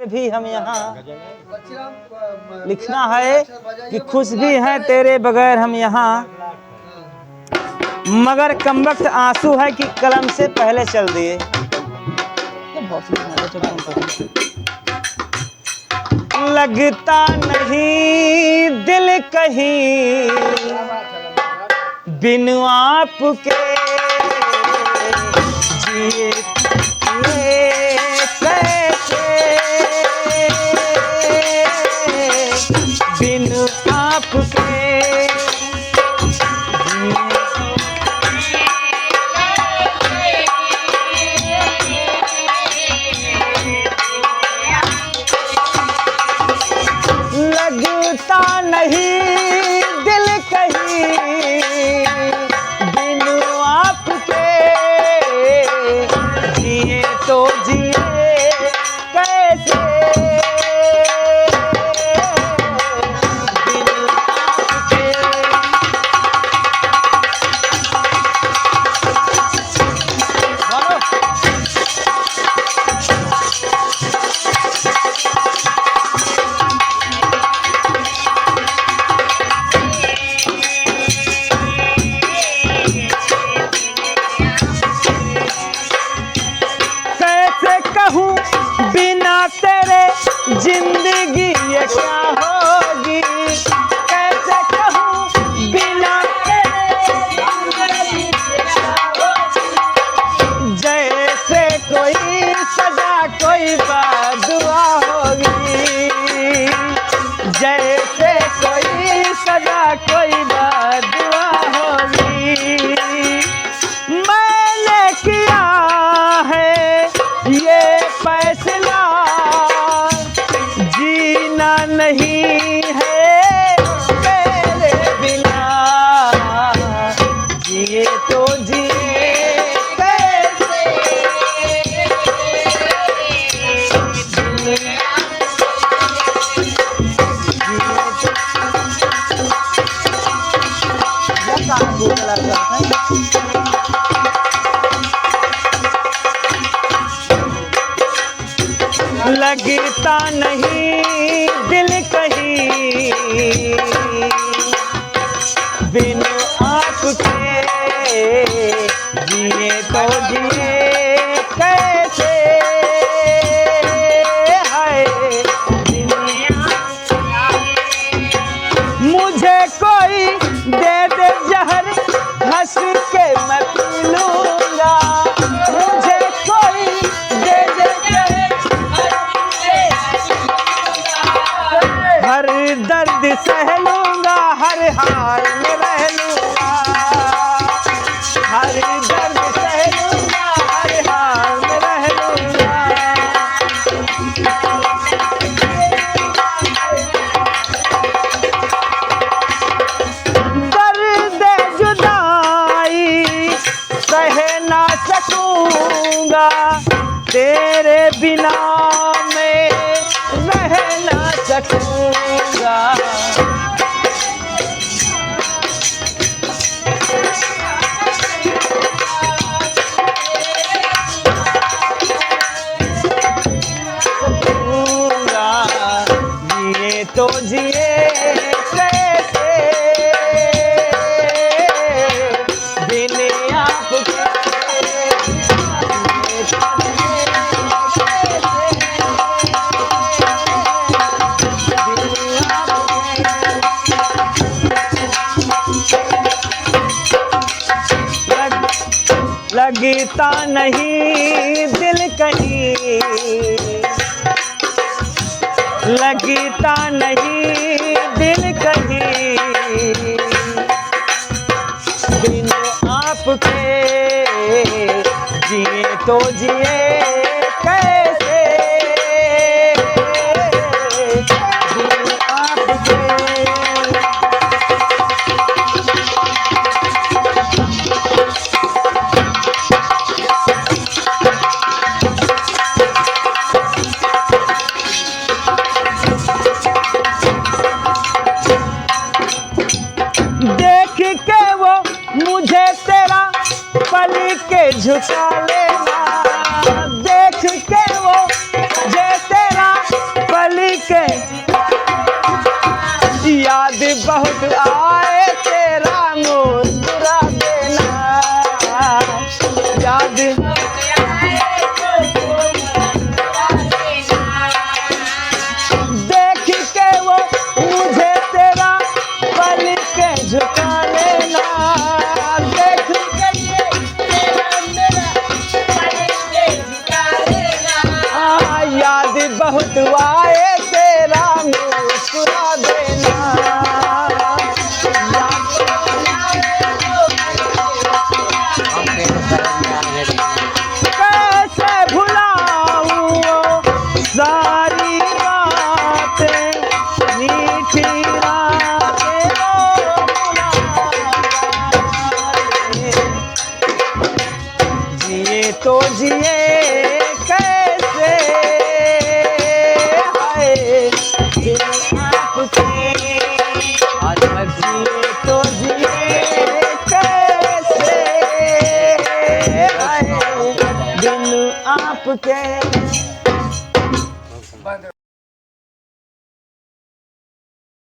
भी हम यहाँ लिखना है कि खुश भी हैं तेरे बगैर हम यहाँ, मगर कमबख्त आंसू है कि कलम से पहले चल दिए। लगता नहीं दिल कहीं बिन आपके जिए कैसे, बिन आपके लगता नहीं दिल कहीं बिन आपके, जिए तो जिए कैसे, बिन आपके। बिना तेरे जिंदगी ये क्या होगी, कैसे कहूँ बिना तेरे जैसे कोई सजा कोई बदुआ होगी, जैसे कोई सजा कोई बदुआ होगी। मैंने किया है ये फैसला जीना नहीं है तेरे बिना, जिए तो जिए कैसे, लगता नहीं दिल कहीं बिन आपके, जिए तो जिए कैसे, हाय मुझे कोई दे दे जहर हंस के मैं पी लूंगा, मुझे कोई दे दे हर दर्द सह लूंगा, हर हाल में रह लूंगा, हर दर्द सह लूंगा, हर हाल में रह लूंगा। दर्द जुदाई सह ना सकूंगा, तेरे बिना मैं रह ना सकूंगा। जिए तो जिए कैसे, बिन आपके लगता नहीं दिल कहीं, लगता नहीं दिल कहीं बिन आपके, जिए तो जिए कैसे, बिन आपके। देख के वो मुझे तेरा पल के झुका लेना, देख के वो मुझे तेरा बहुत आए तेरा मुस्कुरा देना, याद देख के वो मुझे तेरा पल के झुका लेना, देख के याद बहुत आए तेरा मुस्कुरा देना, कैसे भुलाऊं वो सारी बातें, मीठी रातें वो जिए तो जिए कैसे, हाय दिल आपके, आज मैं जिए तो जिए कैसे, हाय दिल आपके।